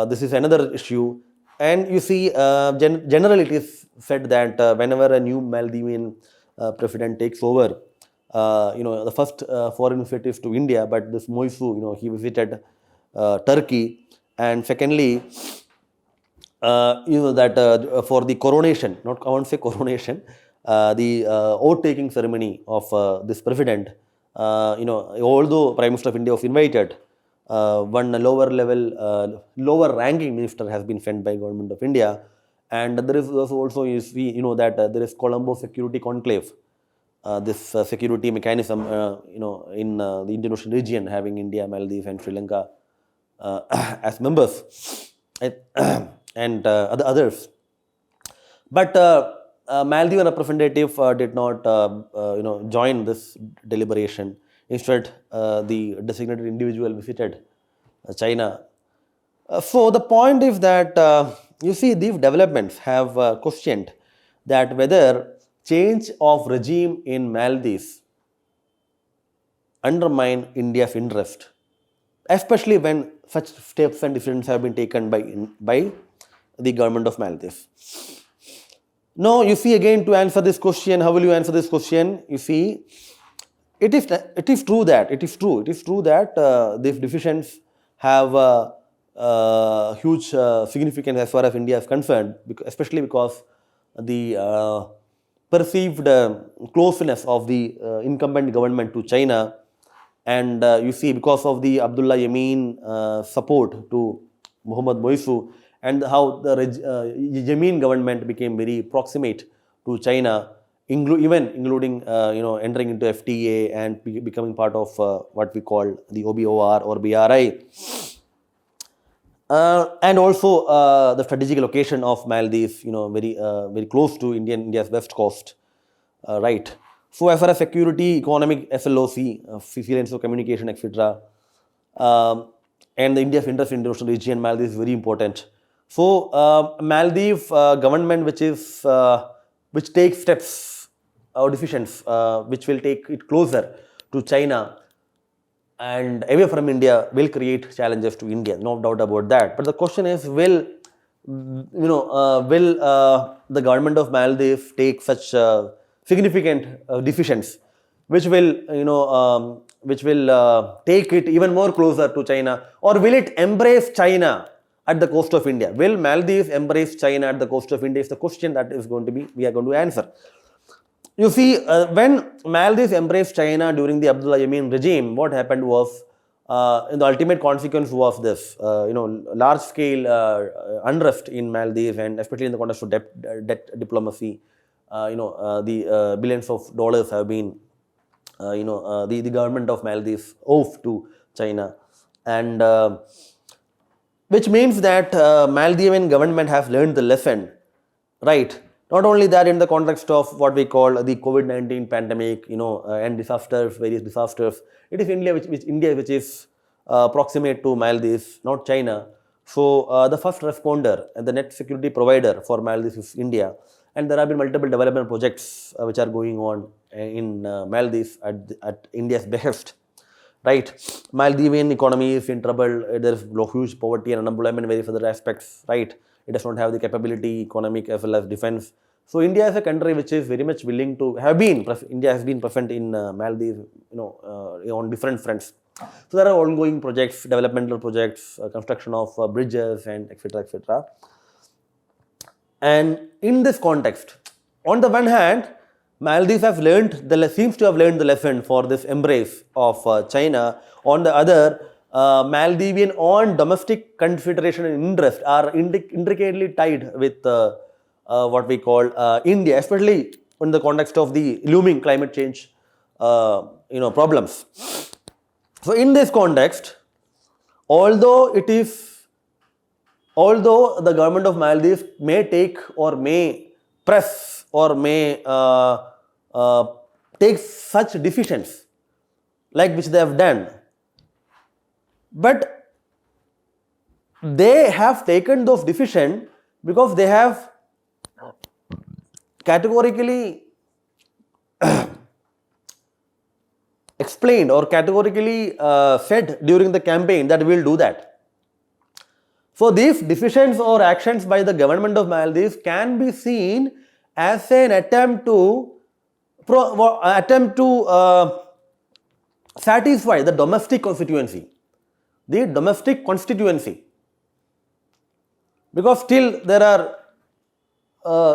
This is another issue. And you see, generally it is said that whenever a new Maldivian president takes over, the first foreign visit is to India, but this Moisu, he visited Turkey. And secondly, that for the coronation, I won't say coronation, the oath-taking ceremony of this president, although Prime Minister of India was invited, one lower ranking minister has been sent by Government of India, and there is also that there is Colombo Security Conclave, this security mechanism, in the Indian Ocean region, having India, Maldives, and Sri Lanka as members, and others. But Maldivian representative did not, join this deliberation. Instead, the designated individual visited China. So the point is that you see, these developments have questioned that whether change of regime in Maldives undermine India's interest, especially when such steps and decisions have been taken by the government of Maldives. Now, you see, again, to answer this question, how will you answer this question? You see, it is true that these decisions have huge significance as far as India is concerned, especially because the perceived closeness of the incumbent government to China, and you see, because of the Abdullah Yameen support to Muhammad Moisu, and how the Yameen government became very proximate to China, including entering into FTA and becoming part of what we call the OBOR or BRI, and also the strategic location of Maldives, very close to India's west coast, right? So as far as security, economic, SLOC, surveillance of communication, etc., and the India's interest in the Ocean region, Maldives is very important. So Maldives government, which takes steps or decisions which will take it closer to China and away from India, will create challenges to India, no doubt about that. But the question is, will the government of Maldives take such significant decisions which will take it even more closer to China, or will it embrace China at the coast of India? Will Maldives embrace China at the coast of India is the question that is going to be, we are going to answer. You see, when Maldives embraced China during the Abdullah Yameen regime, what happened was, the ultimate consequence was this, large-scale unrest in Maldives, and especially in the context of debt diplomacy, the billions of dollars have been, the government of Maldives off to China, and which means that Maldivian government has learned the lesson, right? Not only that, in the context of what we call the COVID-19 pandemic, and disasters, various disasters, it is India which is proximate to Maldives, not China. So the first responder and the net security provider for Maldives is India, and there have been multiple development projects which are going on in Maldives at India's behest. Right, Maldivian economy is in trouble. There is huge poverty and unemployment, various other aspects. Right, it does not have the capability, economic as well as defense. So India is a country which is very much willing to have been. India has been present in Maldives, on different fronts. So there are ongoing projects, developmental projects, construction of bridges, and etc. etc. And in this context, on the one hand, Maldives seems to have learned the lesson for this embrace of China. On the other, Maldivian own domestic confederation and interest are intricately tied with what we call India, especially in the context of the looming climate change problems. So in this context, although the government of Maldives may take or may press or may take such decisions like which they have done, but they have taken those decisions because they have categorically explained or categorically said during the campaign that we will do that. So these decisions or actions by the government of Maldives can be seen as an attempt to satisfy the domestic constituency, because still there are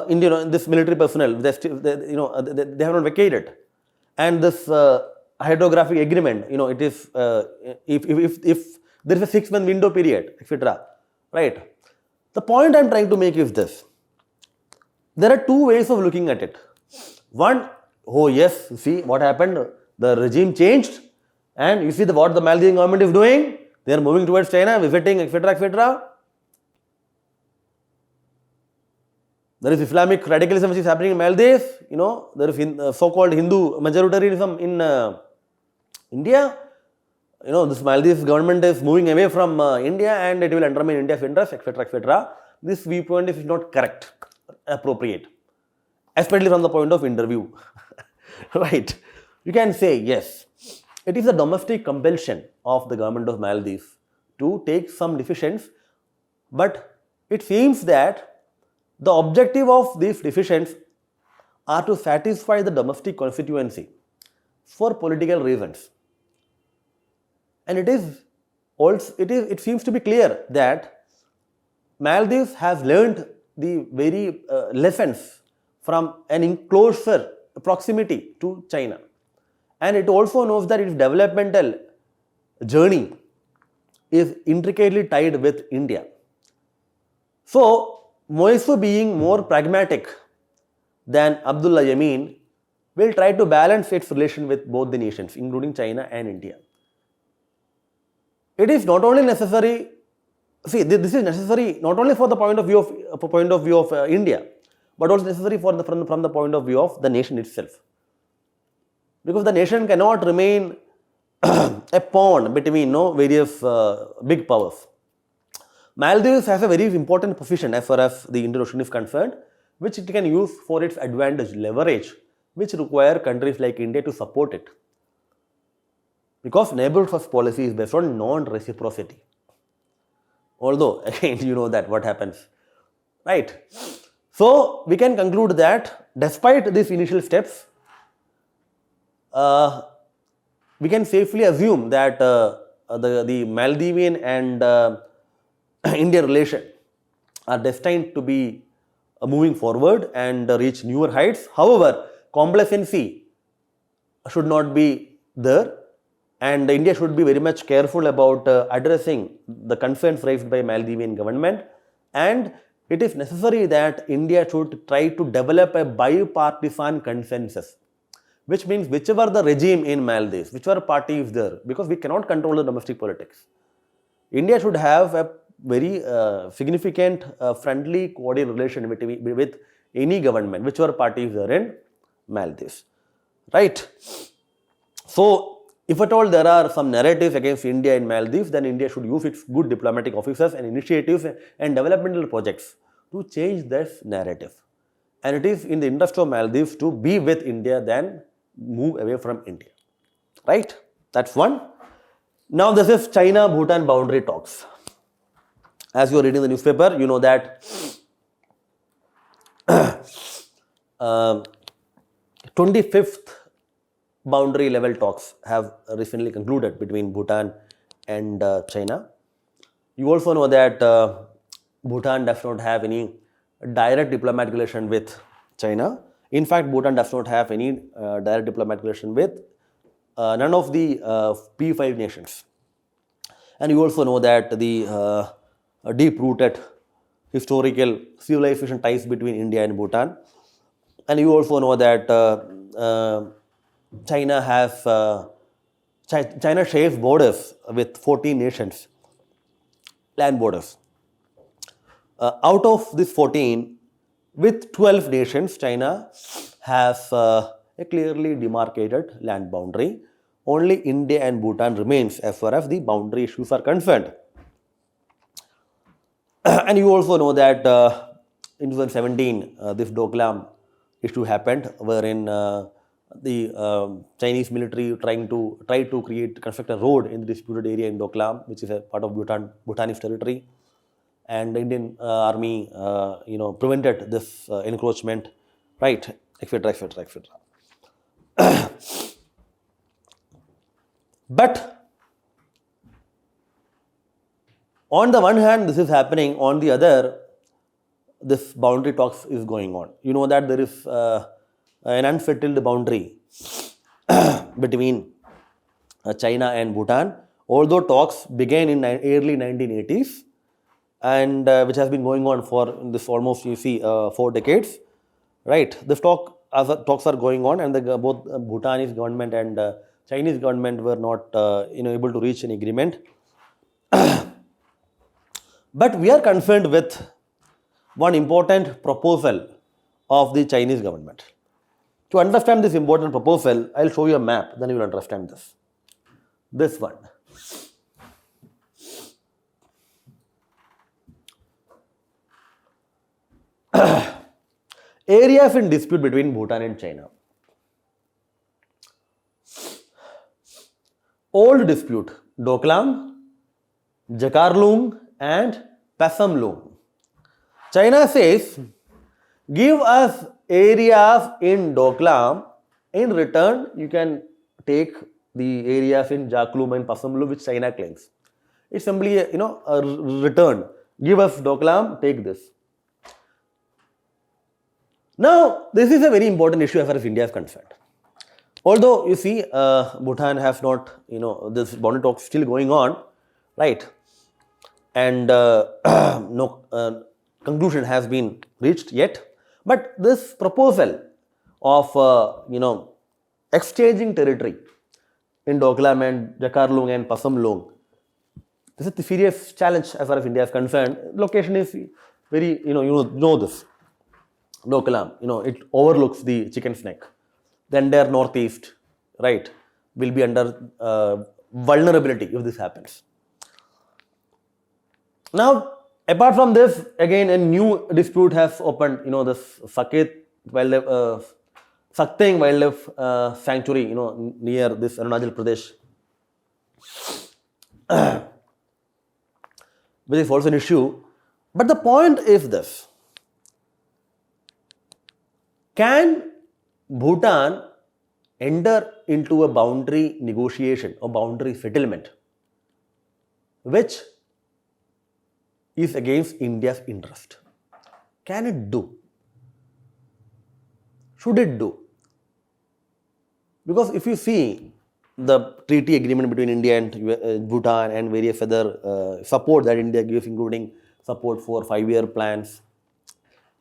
this military personnel, they have not vacated, and this hydrographic agreement, it is if there is a 6-month window period, etc. Right. The point I am trying to make is this: there are two ways of looking at it. One, oh yes, see what happened, the regime changed, and you see what the Maldivian government is doing, they are moving towards China, visiting, etc. etc. There is Islamic radicalism which is happening in Maldives, there is so-called Hindu majoritarianism in India. This Maldives government is moving away from India and it will undermine India's interests, etc. etc. This viewpoint is not correct, appropriate, especially from the point of interview. Right? You can say, yes, it is a domestic compulsion of the government of Maldives to take some decisions, but it seems that the objective of these decisions are to satisfy the domestic constituency for political reasons. And it seems to be clear that Maldives has learned the very lessons from an closer proximity to China, and it also knows that its developmental journey is intricately tied with India. So Moisu, being more pragmatic than Abdullah Yameen, will try to balance its relation with both the nations, including China and India. It is not only necessary, this is necessary not only for the point of view of India, but also necessary from the point of view of the nation itself. Because the nation cannot remain a pawn between various big powers. Maldives has a very important position as far as the Indian Ocean is concerned, which it can use for its advantage, leverage, which require countries like India to support it. Because neighborhood first policy is based on non-reciprocity. Although, again, you know that what happens, right? So we can conclude that despite these initial steps, we can safely assume that the Maldivian and Indian relation are destined to be moving forward and reach newer heights. However, complacency should not be there, and India should be very much careful about addressing the concerns raised by Maldivian government and it is necessary that India should try to develop a bipartisan consensus, which means whichever the regime in Maldives, whichever party is there, because we cannot control the domestic politics, India should have a very significant friendly coordinated relation with any government, whichever party is there in Maldives, right? So, if at all there are some narratives against India in Maldives, then India should use its good diplomatic officers and initiatives and developmental projects to change this narrative. And it is in the interest of Maldives to be with India than move away from India, right? That's one. Now, this is China-Bhutan boundary talks. As you are reading the newspaper, you know that 25th boundary level talks have recently concluded between Bhutan and China. You also know that Bhutan does not have any direct diplomatic relation with China. In fact, Bhutan does not have any direct diplomatic relation with none of the P5 nations. And you also know that the deep-rooted historical civilization ties between India and Bhutan. And you also know that China shares borders with 14 nations, land borders. Out of these 14, with 12 nations, China has a clearly demarcated land boundary. Only India and Bhutan remains as far as the boundary issues are concerned. And you also know that in 2017, this Doklam issue happened, wherein the Chinese military tried to construct a road in the disputed area in Doklam, which is a part of Bhutanese territory, and the Indian army, prevented this encroachment, right, etc., etc., etc. But on the one hand, this is happening. On the other, this boundary talks is going on. You know that there is an unsettled boundary between China and Bhutan. Although talks began in early 1980s, and which has been going on for this almost 4 decades, right? This talks are going on, and both Bhutanese government and Chinese government were not able to reach an agreement. But we are concerned with one important proposal of the Chinese government. To understand this important proposal, I'll show you a map, then you will understand this. This one. Areas in dispute between Bhutan and China. Old dispute, Doklam, Jakarlung and Pasamlung. China says, give us areas in Doklam, in return you can take the areas in Jaklum and Pasamlung which China claims. It's simply a return. Give us Doklam, take this. Now, this is a very important issue as far as India is concerned. Although, you see, Bhutan has not, this boundary talk still going on, right? And no conclusion has been reached yet. But this proposal of, exchanging territory in Doklam and Jakarlung and Pasamlung, this is the serious challenge as far as India is concerned. Location is very, you know this. Doklam, it overlooks the chicken snake. The entire northeast, right, will be under vulnerability if this happens. Now, apart from this, again a new dispute has opened, this Sakteng Wildlife Sanctuary, near this Arunachal Pradesh, which is also an issue. But the point is this. Can Bhutan enter into a boundary negotiation or boundary settlement which is against India's interest? Can it do? Should it do? Because if you see the treaty agreement between India and Bhutan and various other support that India gives, including support for 5-year plans,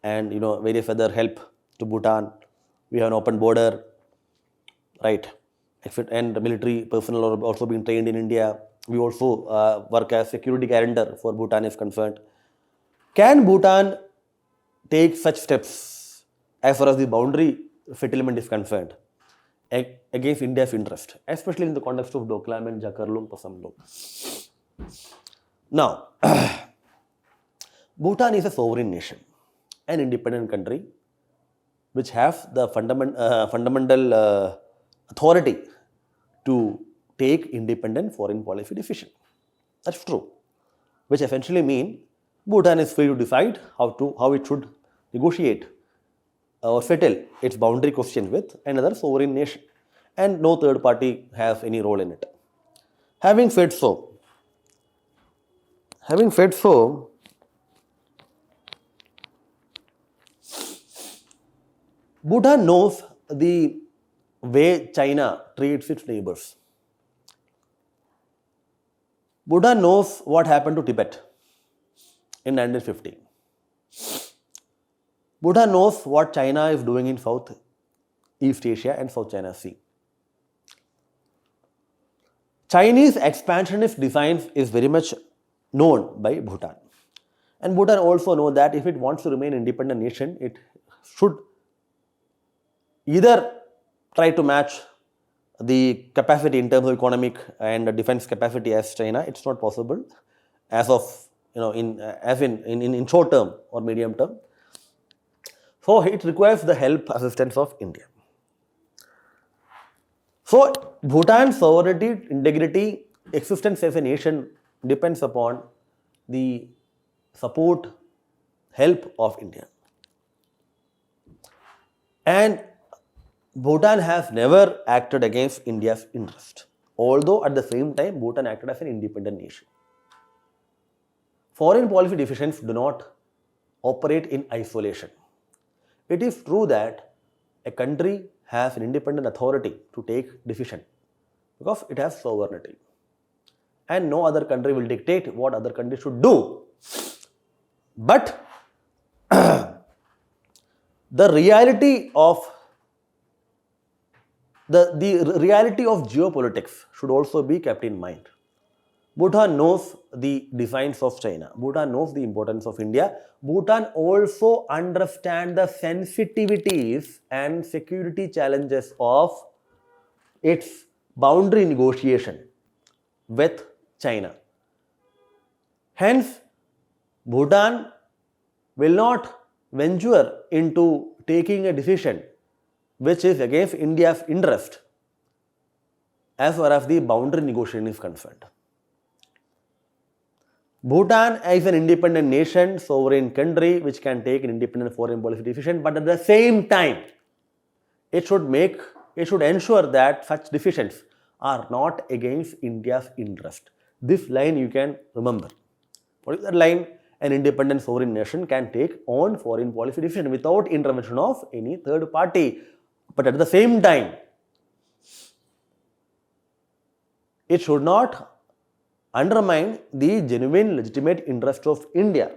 and various other help to Bhutan. We have an open border, right? And the military personnel are also being trained in India. We also work as security guarantor for Bhutan is concerned. Can Bhutan take such steps as far as the boundary settlement is concerned against India's interest, especially in the context of Doklam, Jakarlung, Pasamlung? Now, Bhutan is a sovereign nation, an independent country which has the fundamental authority to take independent foreign policy decision. That's true, which essentially means Bhutan is free to decide how it should negotiate or settle its boundary question with another sovereign nation, and no third party has any role in it. Having said so, Bhutan knows the way China treats its neighbors. Bhutan knows what happened to Tibet in 1950. Bhutan knows what China is doing in South East Asia and South China Sea. Chinese expansionist designs is very much known by Bhutan. And Bhutan also knows that if it wants to remain an independent nation, it should either try to match the capacity in terms of economic and defense capacity as China. It's not possible as of in short term or medium term. So it requires the help, assistance of India. So Bhutan's sovereignty, integrity, existence as a nation depends upon the support, help of India. And Bhutan has never acted against India's interest, although at the same time Bhutan acted as an independent nation. Foreign policy decisions do not operate in isolation. It is true that a country has an independent authority to take decision because it has sovereignty. And no other country will dictate what other country should do. But the reality of geopolitics should also be kept in mind. Bhutan knows the designs of China. Bhutan knows the importance of India. Bhutan also understands the sensitivities and security challenges of its boundary negotiation with China. Hence, Bhutan will not venture into taking a decision which is against India's interest as far as the boundary negotiation is concerned. Bhutan is an independent nation, sovereign country which can take an independent foreign policy decision, but at the same time, it should ensure that such decisions are not against India's interest. This line you can remember. What is that line? An independent sovereign nation can take on foreign policy decision without intervention of any third party. But at the same time, it should not undermine the genuine legitimate interest of India,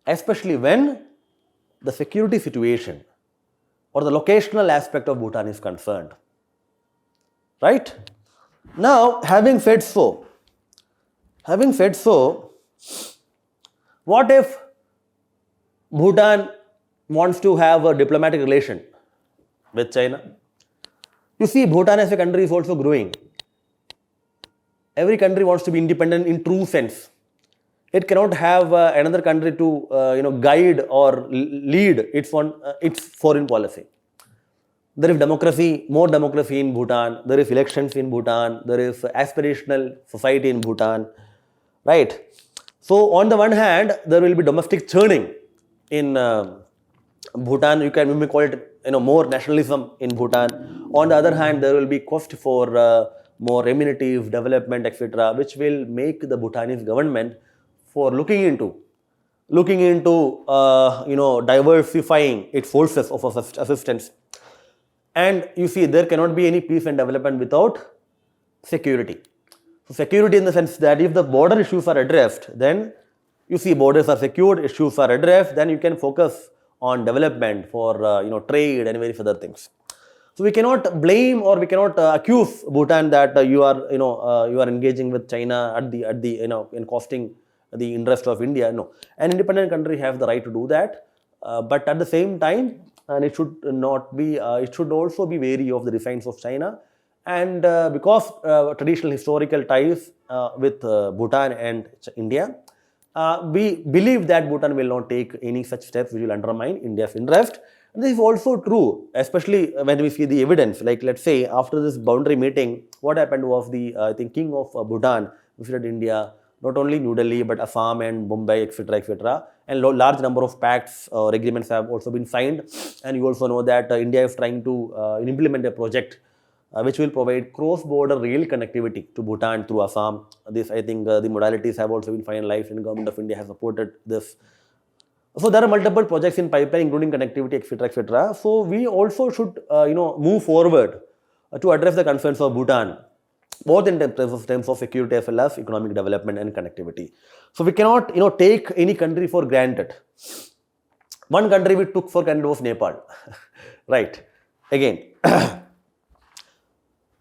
especially when the security situation or the locational aspect of Bhutan is concerned. Right? Now, having said so, what if Bhutan wants to have a diplomatic relation with China? You see, Bhutan as a country is also growing. Every country wants to be independent in true sense. It cannot have another country to guide or lead its foreign policy. There is more democracy in Bhutan. There is elections in Bhutan. There is aspirational society in Bhutan, right? So on the one hand, there will be domestic churning in Bhutan. We may call it more nationalism in Bhutan. On the other hand, there will be quest for more amenities, development, etc., which will make the Bhutanese government for looking into diversifying its sources of assistance. And you see, there cannot be any peace and development without security. So security in the sense that if the border issues are addressed, then you see borders are secured, issues are addressed, then you can focus on development for trade and various other things. So we cannot blame or we cannot accuse Bhutan that you are engaging with China at the in costing the interest of India. No, an independent country has the right to do that, but at the same time, and it should not be. It should also be wary of the designs of China, and because traditional historical ties with Bhutan and India. We believe that Bhutan will not take any such steps which will undermine India's interest. And this is also true, especially when we see the evidence. Like, let's say, after this boundary meeting, what happened was the king of Bhutan visited India, not only New Delhi, but Assam and Mumbai, etc., etc. And large number of pacts or agreements have also been signed. And you also know that India is trying to implement a project which will provide cross-border rail connectivity to Bhutan through Assam. This, I think, the modalities have also been finalized, and the government of India has supported this. So there are multiple projects in pipeline, including connectivity, etc., etc. So we also should, move forward to address the concerns of Bhutan, both in terms of security as well as economic development and connectivity. So we cannot, take any country for granted. One country we took for granted was Nepal, right? Again.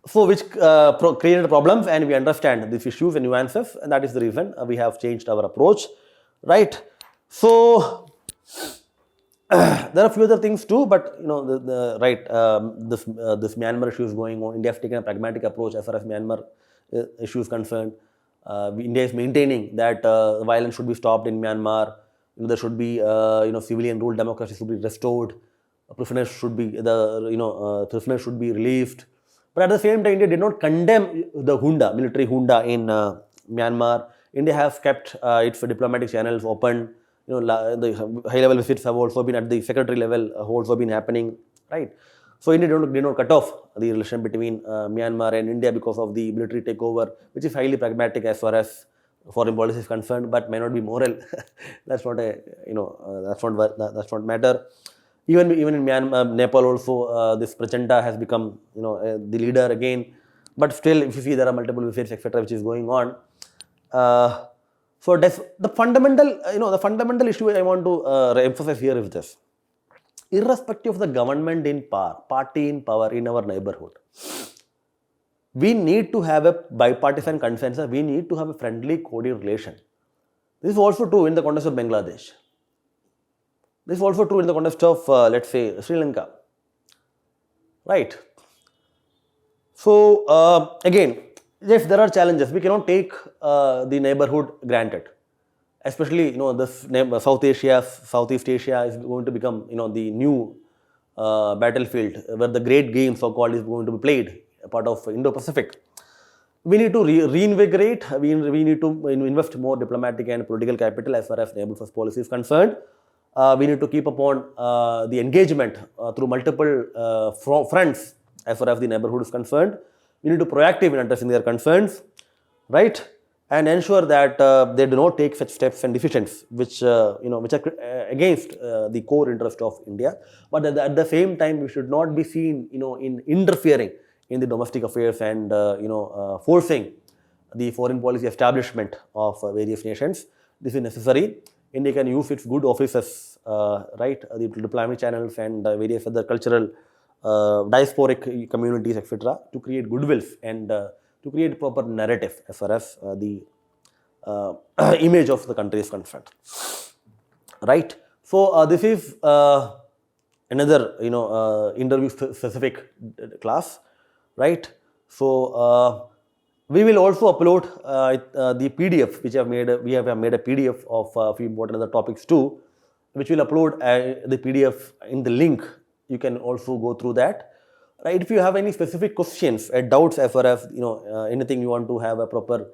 So which created problems, and we understand these issues and nuances, and that is the reason we have changed our approach, right? So there are a few other things too, but this Myanmar issue is going on. India has taken a pragmatic approach as far as Myanmar issue is concerned. India is maintaining that violence should be stopped in Myanmar. There should be civilian rule, democracy should be restored. Prisoners should be released. But at the same time, India did not condemn the junta, military junta in Myanmar. India has kept its diplomatic channels open. The high-level visits have also been at the secretary level, have also been happening, right? So India did not cut off the relation between Myanmar and India because of the military takeover, which is highly pragmatic as far as foreign policy is concerned, but may not be moral. That's not that's not matter. Even in Myanmar, Nepal also, this Prachanda has become, the leader again. But still, if you see, there are multiple visits, etc., which is going on. So the fundamental issue I want to emphasize here is this: irrespective of the government in power, party in power in our neighborhood, we need to have a bipartisan consensus. We need to have a friendly, cordial relation. This is also true in the context of Bangladesh. This is also true in the context of, let's say, Sri Lanka, right? So, again, yes, there are challenges. We cannot take the neighborhood granted. Especially, this Southeast Asia is going to become, the new battlefield where the great game, so-called, is going to be played, a part of Indo-Pacific. We need to reinvigorate. We need to invest more diplomatic and political capital as far as neighbor first policy is concerned. We need to keep upon the engagement through multiple fronts as far as the neighborhood is concerned. We need to be proactive in addressing their concerns, right? And ensure that they do not take such steps and decisions which are against the core interest of India. But at the same time, we should not be seen, in interfering in the domestic affairs and forcing the foreign policy establishment of various nations. This is necessary. India can use its good offices, right, the diplomatic channels and various other cultural diasporic communities, etc., to create goodwills and to create proper narrative as far as the image of the country is concerned, right? So this is another interview-specific class, right? So we will also upload the PDF which we have made a PDF of a few important other topics too, which will upload the PDF in the link. You can also go through that. Right? If you have any specific questions and doubts as far as anything you want to have a proper,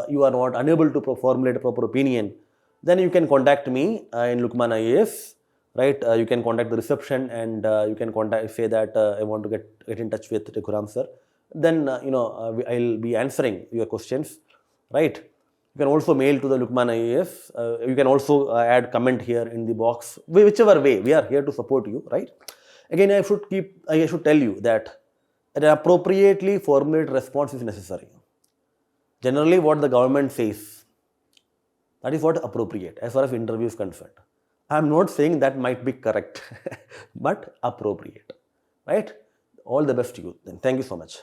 you are not unable to formulate a proper opinion, then you can contact me in Lukmaan IAS. Right? You can contact the reception and you can say that I want to get in touch with Reghu sir. Then I'll be answering your questions. Right? You can also mail to the Lukmaan IAS. You can also add comment here in the box. Whichever way, we are here to support you. Right? Again, I should tell you that an appropriately formulated response is necessary. Generally, what the government says, That is what appropriate as far as interview is concerned. I am not saying that might be correct, but appropriate, right? All the best to you then. Thank you so much.